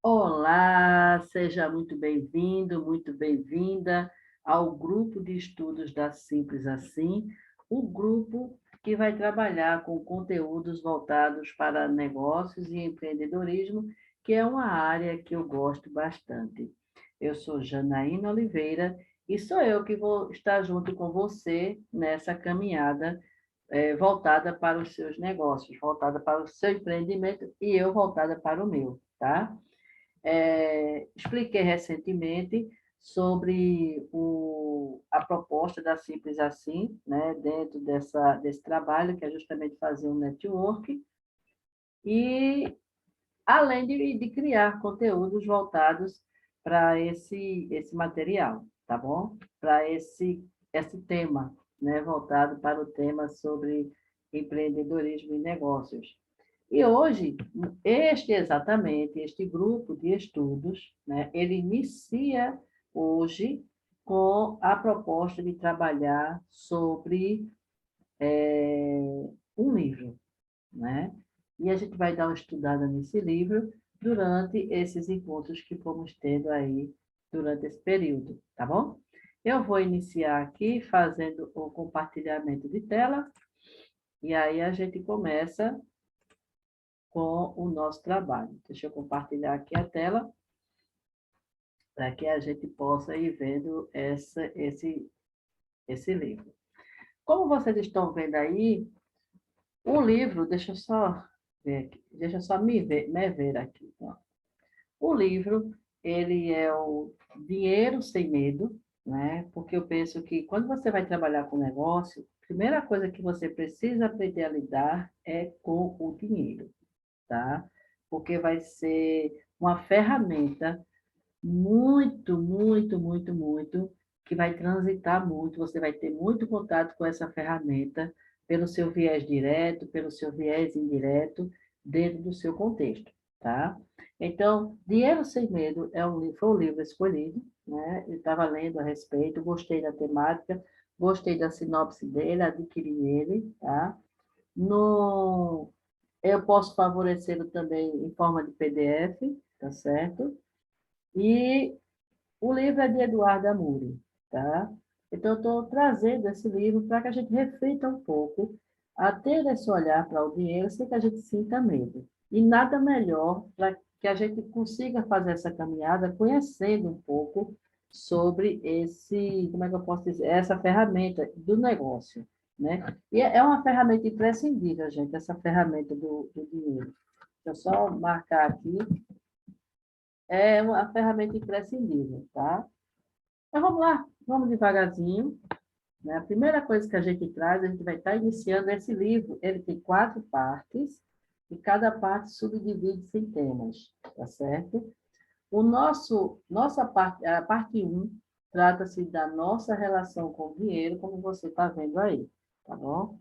Olá, seja muito bem-vindo, muito bem-vinda ao grupo de estudos da Simples Assim, o grupo que vai trabalhar com conteúdos voltados para negócios e empreendedorismo, que é uma área que eu gosto bastante. Eu sou Janaína Oliveira e sou eu que vou estar junto com você nessa caminhada voltada para os seus negócios, voltada para o seu empreendimento e eu voltada para o meu, tá? Expliquei recentemente sobre a proposta da Simples Assim, né, dentro desse trabalho, que é justamente fazer um network, e além de criar conteúdos voltados para esse material, tá bom? Para esse tema, né, voltado para o tema sobre empreendedorismo e negócios. E hoje, este grupo de estudos, né, ele inicia hoje com a proposta de trabalhar sobre um livro, né? E a gente vai dar uma estudada nesse livro durante esses encontros que fomos tendo aí durante esse período, tá bom? Eu vou iniciar aqui fazendo o compartilhamento de tela, e aí a gente começa com o nosso trabalho. Deixa eu compartilhar aqui a tela para que a gente possa ir vendo esse livro. Como vocês estão vendo aí, o livro, deixa eu só ver aqui, deixa eu só me ver aqui. Ó. O livro, ele é o Dinheiro Sem Medo, né? Porque eu penso que quando você vai trabalhar com negócio, a primeira coisa que você precisa aprender a lidar é com o dinheiro, tá? Porque vai ser uma ferramenta muito, muito, muito, muito, que vai transitar muito, você vai ter muito contato com essa ferramenta, pelo seu viés direto, pelo seu viés indireto, dentro do seu contexto, tá? Então, Dinheiro Sem Medo foi um livro escolhido, né? Eu estava lendo a respeito, gostei da temática, gostei da sinopse dele, adquiri ele, tá? No, eu posso favorecê-lo também em forma de PDF, tá certo? E o livro é de Eduardo Amuri, tá? Então, eu estou trazendo esse livro para que a gente reflita um pouco, a ter esse olhar para o dinheiro sem que a gente sinta medo. E nada melhor para que a gente consiga fazer essa caminhada conhecendo um pouco sobre como é que eu posso dizer, essa ferramenta do negócio, né? E é uma ferramenta imprescindível, gente, essa ferramenta do dinheiro. Deixa eu só marcar aqui. É uma ferramenta imprescindível, tá? Então, vamos lá, vamos devagarzinho. Né? A primeira coisa que a gente traz, a gente vai estar iniciando esse livro. Ele tem 4 partes, e cada parte subdivide-se em temas, tá certo? Nossa parte, a parte 1, trata-se da nossa relação com o dinheiro, como você está vendo aí, tá bom?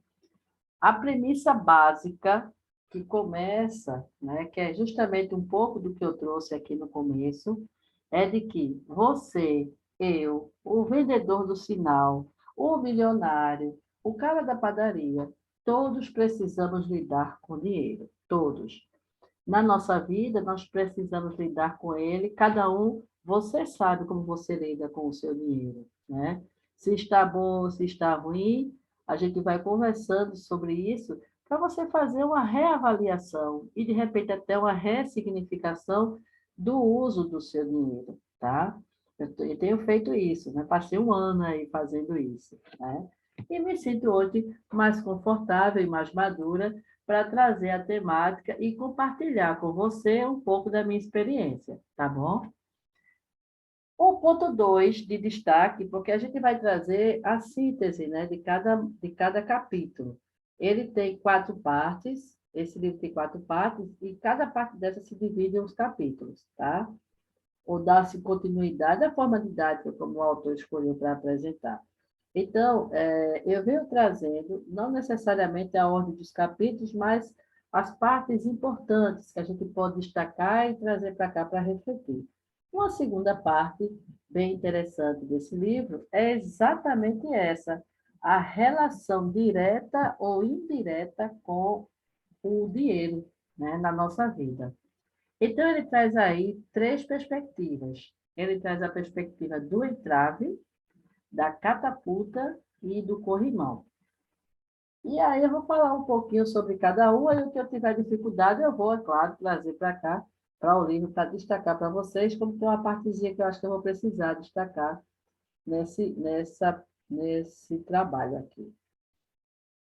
A premissa básica que começa, né, que é justamente um pouco do que eu trouxe aqui no começo, é de que você, eu, o vendedor do sinal, o milionário, o cara da padaria, todos precisamos lidar com dinheiro, todos. Na nossa vida, nós precisamos lidar com ele, cada um, você sabe como você lida com o seu dinheiro, né? Se está bom, se está ruim, a gente vai conversando sobre isso para você fazer uma reavaliação e, de repente, até uma ressignificação do uso do seu dinheiro, tá? Eu tenho feito isso, né? Passei um ano aí fazendo isso, né? E me sinto hoje mais confortável e mais madura para trazer a temática e compartilhar com você um pouco da minha experiência, tá bom? O ponto 2 de destaque, porque a gente vai trazer a síntese, né, de cada capítulo. Ele tem 4 partes, esse livro tem 4 partes, e cada parte dessa se divide em uns capítulos, tá? Ou dá-se continuidade à forma didática como o autor escolheu para apresentar. Então, eu venho trazendo, não necessariamente a ordem dos capítulos, mas as partes importantes que a gente pode destacar e trazer para cá para refletir. Uma segunda parte, bem interessante desse livro, é exatamente essa, a relação direta ou indireta com o dinheiro, né, na nossa vida. Então, ele traz aí três perspectivas. Ele traz a perspectiva do entrave, da catapulta e do corrimão. E aí eu vou falar um pouquinho sobre cada um, e o que eu tiver dificuldade eu vou, é claro, trazer para cá, para o livro, para destacar para vocês, como tem uma partezinha que eu acho que eu vou precisar destacar nesse trabalho aqui.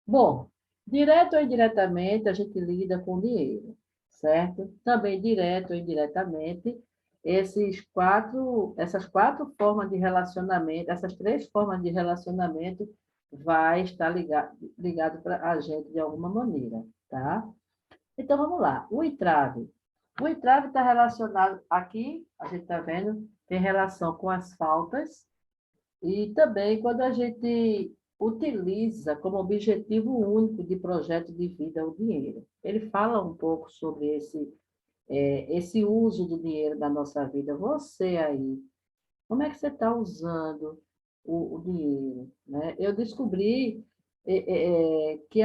Bom, direto ou indiretamente, a gente lida com dinheiro, certo? Também direto ou indiretamente, essas quatro formas de relacionamento, essas três formas de relacionamento vai estar ligado para a gente de alguma maneira, tá? Então, vamos lá. O entrave. O entrave está relacionado aqui, a gente está vendo, tem relação com as faltas, e também quando a gente utiliza como objetivo único de projeto de vida o dinheiro. Ele fala um pouco sobre esse uso do dinheiro na nossa vida. Você aí, como é que você está usando o dinheiro? Né? Eu descobri que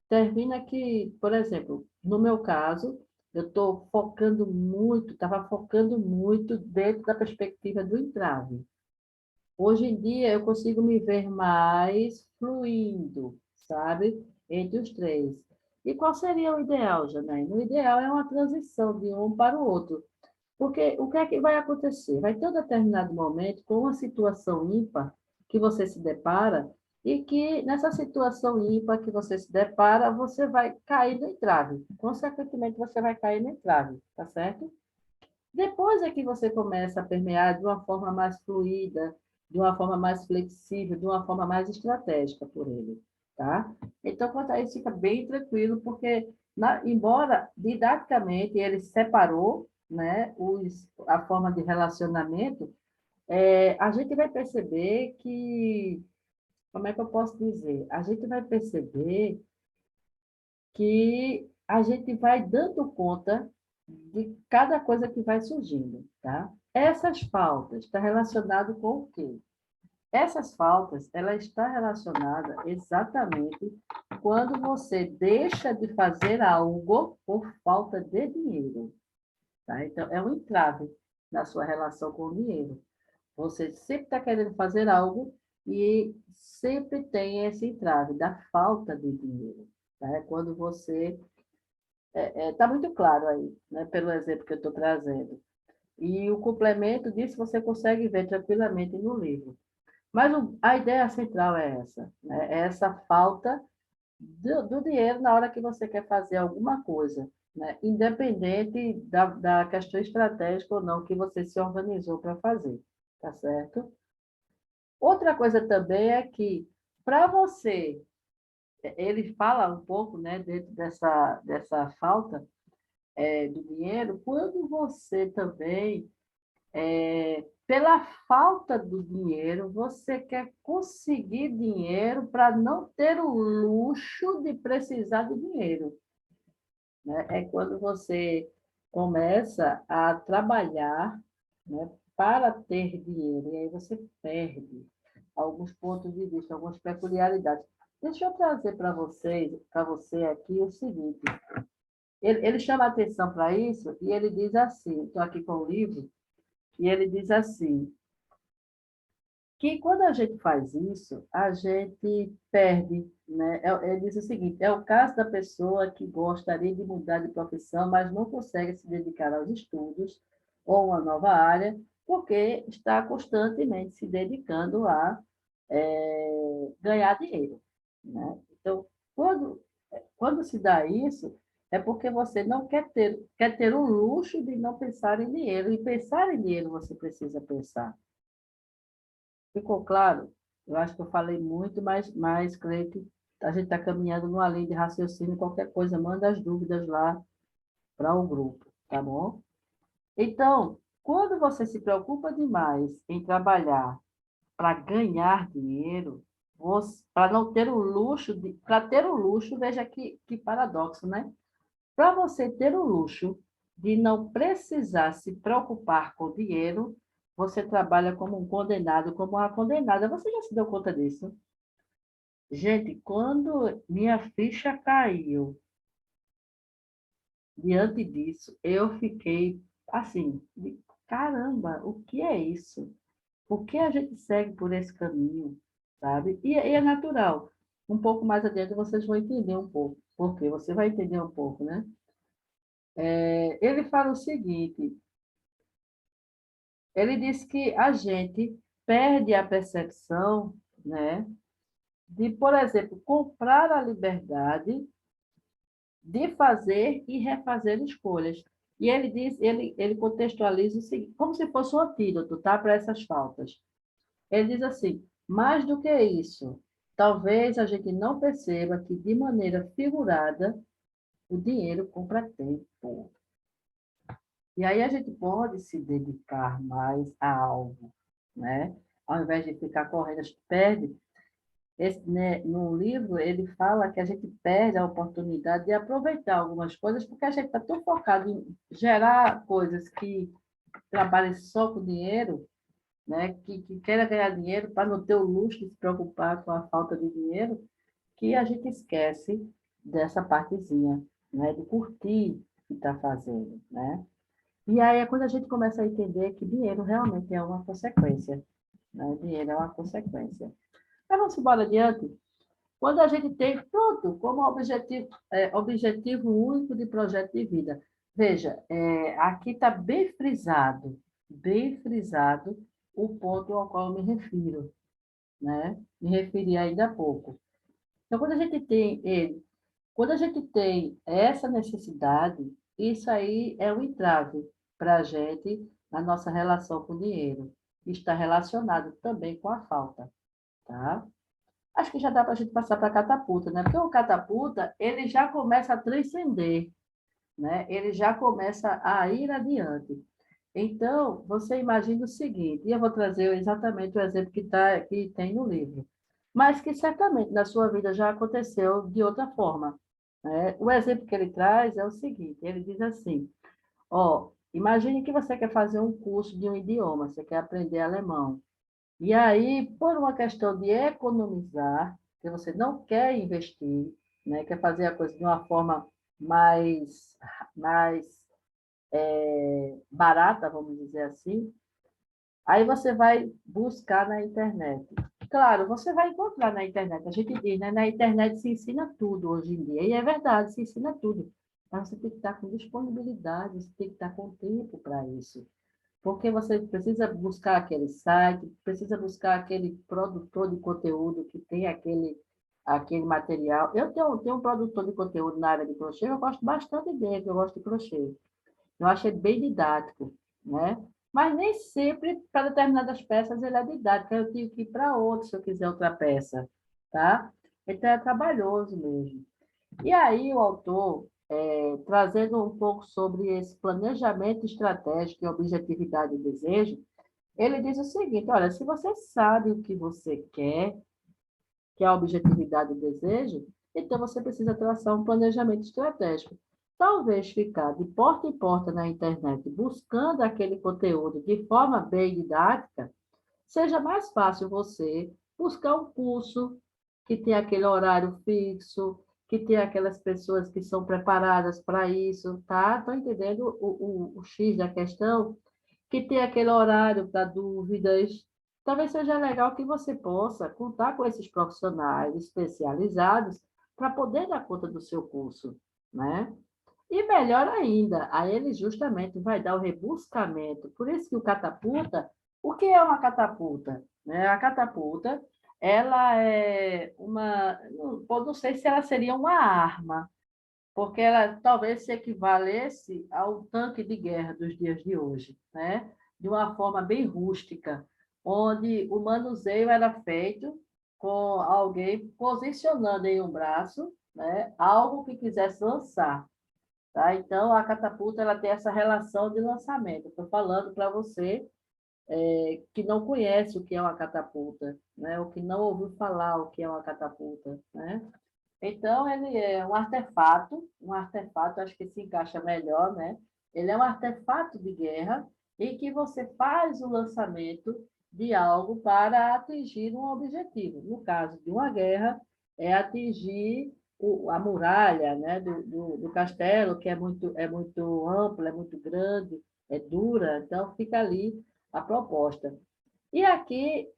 termina que, por exemplo, no meu caso, eu estou focando muito, estava focando muito dentro da perspectiva do entrave. Hoje em dia, eu consigo me ver mais fluindo, sabe? Entre os três. E qual seria o ideal, Janaína? O ideal é uma transição de um para o outro. Porque o que é que vai acontecer? Vai ter um determinado momento com uma situação ímpar que você se depara e que nessa situação ímpar que você se depara, você vai cair no entrave. Consequentemente, você vai cair no entrave, tá certo? Depois é que você começa a permear de uma forma mais fluida, de uma forma mais flexível, de uma forma mais estratégica por ele, tá? Então, quanto a isso, fica bem tranquilo, porque, embora didaticamente ele separou, né, a forma de relacionamento, a gente vai perceber que, como é que eu posso dizer? A gente vai perceber que a gente vai dando conta de cada coisa que vai surgindo, tá? Essas faltas está relacionado com o quê? Essas faltas, ela está relacionada exatamente quando você deixa de fazer algo por falta de dinheiro, tá? Então, é um entrave na sua relação com o dinheiro. Você sempre está querendo fazer algo e sempre tem esse entrave da falta de dinheiro, tá? É quando você está muito claro aí, né, pelo exemplo que eu estou trazendo. E o complemento disso você consegue ver tranquilamente no livro. Mas a ideia central é essa, né? É essa falta do dinheiro na hora que você quer fazer alguma coisa, né? Independente da questão estratégica ou não que você se organizou para fazer, tá certo? Outra coisa também é que, para você, ele fala um pouco, né, dentro dessa falta, do dinheiro, quando você também, pela falta do dinheiro, você quer conseguir dinheiro para não ter o luxo de precisar de dinheiro, né? É quando você começa a trabalhar, né, para ter dinheiro, e aí você perde alguns pontos de vista, algumas peculiaridades. Deixa eu trazer para você aqui o seguinte, ele chama atenção para isso e ele diz assim, estou aqui com o livro, e ele diz assim, que quando a gente faz isso, a gente perde, né? Ele diz o seguinte, é o caso da pessoa que gostaria de mudar de profissão, mas não consegue se dedicar aos estudos ou uma nova área, porque está constantemente se dedicando a ganhar dinheiro, né? Então, quando se dá isso, é porque você não quer ter o luxo de não pensar em dinheiro. E pensar em dinheiro você precisa pensar. Ficou claro? Eu acho que eu falei muito, mas creio que a gente está caminhando numa linha de raciocínio. Qualquer coisa, manda as dúvidas lá para o grupo, tá bom? Então, quando você se preocupa demais em trabalhar para ganhar dinheiro, para não ter o luxo, para ter o luxo, veja que paradoxo, né? Para você ter o luxo de não precisar se preocupar com dinheiro, você trabalha como um condenado, como uma condenada. Você já se deu conta disso? Gente, quando minha ficha caiu diante disso, eu fiquei assim, caramba, o que é isso? Por que a gente segue por esse caminho, sabe? E é natural. Um pouco mais adiante vocês vão entender um pouco. Por quê? Você vai entender um pouco, né? Ele fala o seguinte, ele diz que a gente perde a percepção, né, de, por exemplo, comprar a liberdade de fazer e refazer escolhas. E ele diz, ele contextualiza o seguinte, como se fosse um antídoto, tá, para essas faltas. Ele diz assim: mais do que isso, talvez a gente não perceba que, de maneira figurada, o dinheiro compra tempo. E aí a gente pode se dedicar mais a algo, né? Ao invés de ficar correndo, a gente perde. Né, no livro, ele fala que a gente perde a oportunidade de aproveitar algumas coisas, porque a gente está tão focado em gerar coisas que trabalhem só com dinheiro, né, que queira ganhar dinheiro para não ter o luxo de se preocupar com a falta de dinheiro, que a gente esquece dessa partezinha, né, de curtir o que está fazendo, né? E aí é quando a gente começa a entender que dinheiro realmente é uma consequência, né? Dinheiro é uma consequência. Mas vamos embora adiante. Quando a gente tem tudo como objetivo, objetivo único de projeto de vida. Veja, aqui está bem frisado o ponto ao qual eu me refiro, né? Me referi ainda há pouco. Então, quando a gente tem essa necessidade, isso aí é um entrave para a gente na nossa relação com o dinheiro. Está relacionado também com a falta, tá? Acho que já dá para a gente passar para a catapulta, né? Porque o catapulta, ele já começa a transcender, né? Ele já começa a ir adiante. Então, você imagina o seguinte, e eu vou trazer exatamente o exemplo que tem no livro, mas que certamente na sua vida já aconteceu de outra forma, né? O exemplo que ele traz é o seguinte, ele diz assim, ó, imagine que você quer fazer um curso de um idioma, você quer aprender alemão. E aí, por uma questão de economizar, que você não quer investir, né, quer fazer a coisa de uma forma mais barata, vamos dizer assim, aí você vai buscar na internet. Claro, você vai encontrar na internet. A gente diz, né? Na internet se ensina tudo hoje em dia. E é verdade, se ensina tudo. Mas você tem que estar com disponibilidade, você tem que estar com tempo para isso. Porque você precisa buscar aquele site, precisa buscar aquele produtor de conteúdo que tem aquele material. Eu tenho um produtor de conteúdo na área de crochê, eu gosto bastante dele, eu gosto de crochê. Eu achei bem didático, né? Mas nem sempre, para determinadas peças, ele é didático. Eu tenho que ir para outro se eu quiser outra peça, tá? Então, é trabalhoso mesmo. E aí, o autor, trazendo um pouco sobre esse planejamento estratégico e objetividade e desejo, ele diz o seguinte, olha, se você sabe o que você quer, que é a objetividade e desejo, então você precisa traçar um planejamento estratégico. Talvez ficar de porta em porta na internet buscando aquele conteúdo de forma bem didática, seja mais fácil você buscar um curso que tem aquele horário fixo, que tem aquelas pessoas que são preparadas para isso, tá? Estão entendendo o X da questão? Que tem aquele horário para dúvidas. Talvez seja legal que você possa contar com esses profissionais especializados para poder dar conta do seu curso, né? E melhor ainda, a ele justamente vai dar o rebuscamento. Por isso que o catapulta, o que é uma catapulta? Né? A catapulta, ela é não sei se ela seria uma arma, porque ela talvez se equivalesse ao tanque de guerra dos dias de hoje, né? De uma forma bem rústica, onde o manuseio era feito com alguém posicionando em um braço, né? Algo que quisesse lançar. Tá? Então, a catapulta ela tem essa relação de lançamento. Estou falando para você que não conhece o que é uma catapulta, né? Ou que não ouviu falar o que é uma catapulta, né? Então, ele é um artefato, acho que se encaixa melhor, né? Ele é um artefato de guerra em que você faz o lançamento de algo para atingir um objetivo. No caso de uma guerra, é atingir a muralha, né, do castelo, que é muito ampla, é muito grande, é dura, então fica ali a proposta. E aqui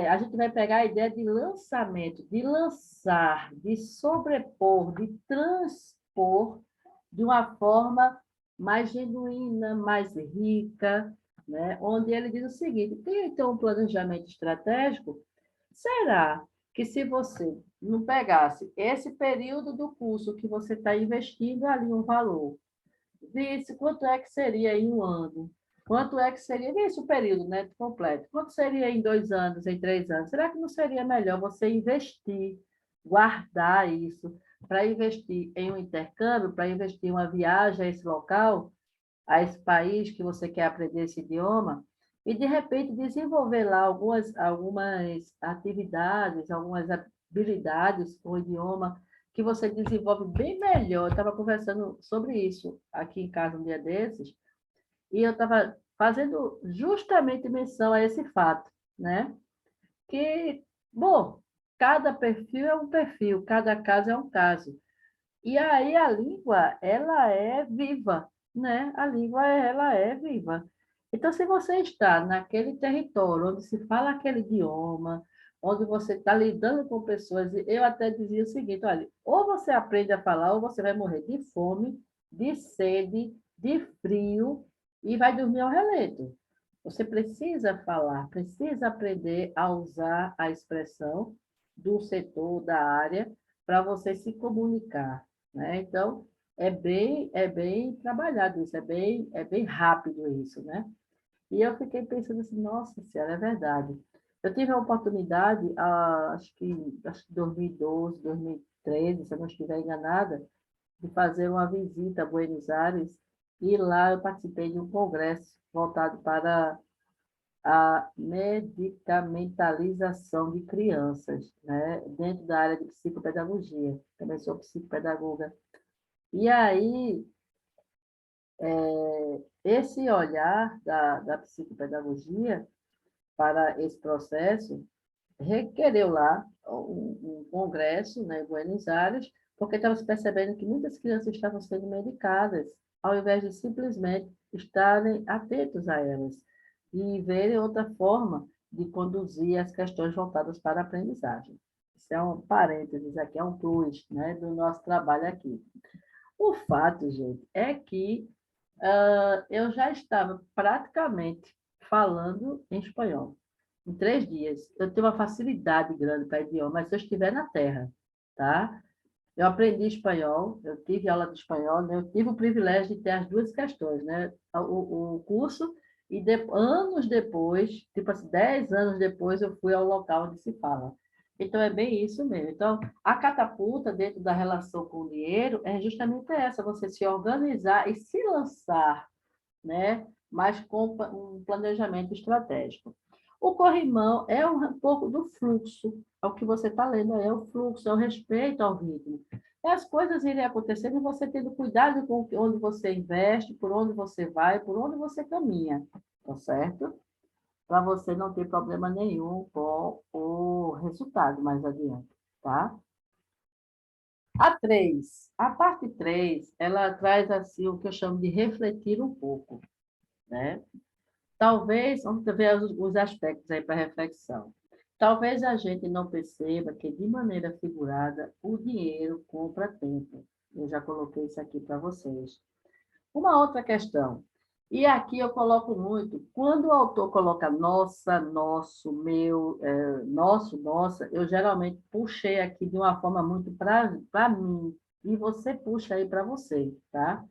a gente vai pegar a ideia de lançamento, de lançar, de sobrepor, de transpor de uma forma mais genuína, mais rica, né? Onde ele diz o seguinte: tem então um planejamento estratégico? Será que se você não pegasse esse período do curso que você está investindo ali um valor, visse quanto é que seria em um ano, quanto é que seria, visse o período, né, completo, quanto seria em 2 anos, em 3 anos, será que não seria melhor você investir, guardar isso, para investir em um intercâmbio, para investir em uma viagem a esse local, a esse país que você quer aprender esse idioma, e de repente desenvolver lá algumas atividades, algumas habilidades com o idioma que você desenvolve bem melhor. Eu estava conversando sobre isso aqui em casa um dia desses, e eu estava fazendo justamente menção a esse fato, né? Que, bom, cada perfil é um perfil, cada caso é um caso. E aí a língua, ela é viva, né? A língua, ela é viva. Então, se você está naquele território onde se fala aquele idioma, onde você está lidando com pessoas, eu até dizia o seguinte, olha, ou você aprende a falar, ou você vai morrer de fome, de sede, de frio e vai dormir ao relento. Você precisa falar, precisa aprender a usar a expressão do setor, da área, para você se comunicar, né? Então, é bem trabalhado isso, é bem rápido isso, né? E eu fiquei pensando assim, nossa senhora, é verdade. Eu tive a oportunidade, acho que 2012, 2013, se eu não estiver enganada, de fazer uma visita a Buenos Aires, e lá eu participei de um congresso voltado para a medicamentalização de crianças, né? Dentro da área de psicopedagogia. Também sou psicopedagoga. E aí, esse olhar da psicopedagogia para esse processo requereu lá um congresso, né, em Buenos Aires, porque estava se percebendo que muitas crianças estavam sendo medicadas, ao invés de simplesmente estarem atentos a elas e verem outra forma de conduzir as questões voltadas para a aprendizagem. Isso é um parênteses aqui, é um plus, né, do nosso trabalho aqui. O fato, gente, é que eu já estava praticamente falando em espanhol. Em 3 dias. Eu tenho uma facilidade grande para idioma, mas se eu estiver na terra, tá? Eu aprendi espanhol, eu tive aula de espanhol, né? Eu tive o privilégio de ter as duas questões, né? O curso, e anos depois, tipo assim, 10 anos depois, eu fui ao local onde se fala. Então, é bem isso mesmo. Então, a catapulta dentro da relação com o dinheiro é justamente essa, você se organizar e se lançar, né? Mas com um planejamento estratégico. O corrimão é um pouco do fluxo, é o que você está lendo, é o fluxo, é o respeito ao ritmo. E as coisas irem acontecendo e você tendo cuidado com onde você investe, por onde você vai, por onde você caminha, tá certo? Para você não ter problema nenhum com o resultado mais adiante, tá? A parte 3 ela traz assim o que eu chamo de refletir um pouco, né? Talvez, vamos ver os aspectos aí para reflexão. Talvez a gente não perceba que, de maneira figurada, o dinheiro compra tempo. Eu já coloquei isso aqui para vocês. Uma outra questão, e aqui eu coloco muito, quando o autor coloca nossa, nosso, meu, nosso, nossa, eu geralmente puxei aqui de uma forma muito para mim, e você puxa aí para você, tá?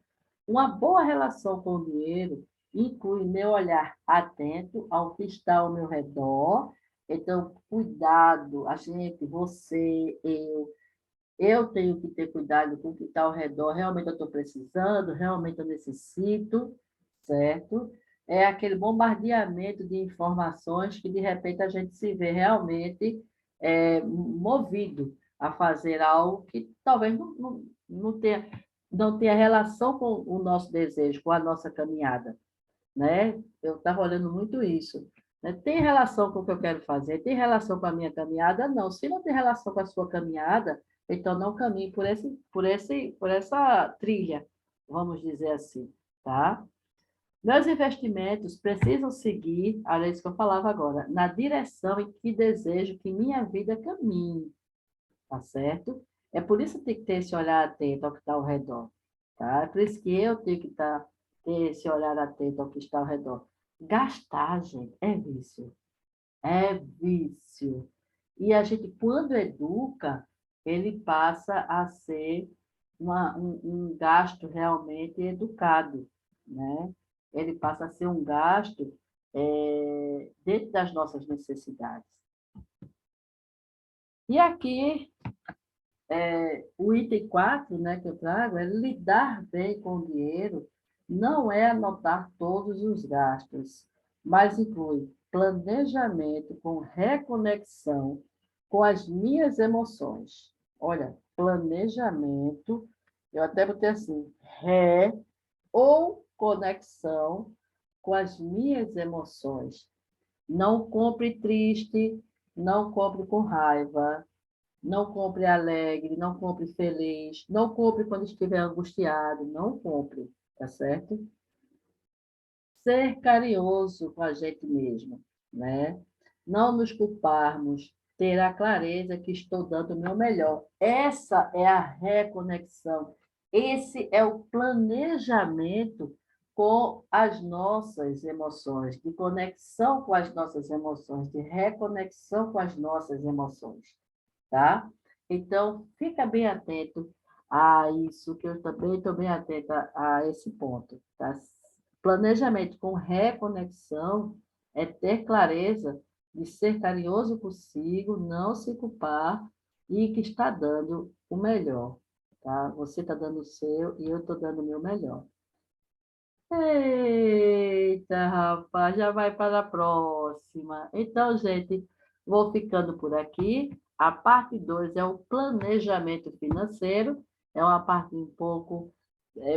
Uma boa relação com o dinheiro inclui meu olhar atento ao que está ao meu redor. Então, cuidado, a gente, você, eu tenho que ter cuidado com o que está ao redor. Realmente eu estou precisando, realmente eu necessito, certo? É aquele bombardeamento de informações que, de repente, a gente se vê realmente movido a fazer algo que talvez não tenha relação com o nosso desejo, com a nossa caminhada, né? Eu estava olhando muito isso. Né? Tem relação com o que eu quero fazer? Tem relação com a minha caminhada? Não. Se não tem relação com a sua caminhada, Então, não caminhe por essa trilha, vamos dizer assim, tá? Meus investimentos precisam seguir, olha isso que eu falava agora, na direção em que desejo que minha vida caminhe, tá certo? É por isso que tem que ter esse olhar atento ao que está ao redor, tá? É por isso que eu tenho que ter esse olhar atento ao que está ao redor. Gastar, gente, é vício. É vício. E a gente, quando educa, ele passa a ser um gasto realmente educado, né? Ele passa a ser um gasto dentro das nossas necessidades. E aqui, o item 4, né, que eu trago, é lidar bem com o dinheiro, não é anotar todos os gastos, mas inclui planejamento com reconexão com as minhas emoções. Olha, planejamento, eu até botei assim, ou conexão com as minhas emoções. Não compre triste, não compre com raiva, não compre alegre, não compre feliz, não compre quando estiver angustiado, não compre, tá certo? Ser carinhoso com a gente mesmo, né? Não nos culparmos, ter a clareza que estou dando o meu melhor. Essa é a reconexão. Esse é o planejamento com as nossas emoções, de conexão com as nossas emoções, de reconexão com as nossas emoções, tá? Então, fica bem atento a isso, que eu também estou bem atenta a esse ponto, tá? Planejamento com reconexão é ter clareza de ser carinhoso consigo, não se culpar e que está dando o melhor, tá? Você está dando o seu e eu estou dando o meu melhor. Eita, rapaz, já vai para a próxima. Então, gente, vou ficando por aqui. A parte 2 é o planejamento financeiro. É uma parte um pouco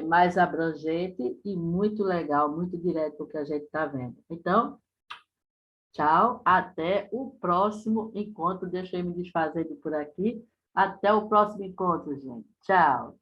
mais abrangente e muito legal, muito direto do que a gente está vendo. Então, tchau, até o próximo encontro. Deixa eu me desfazendo por aqui. Até o próximo encontro, gente. Tchau.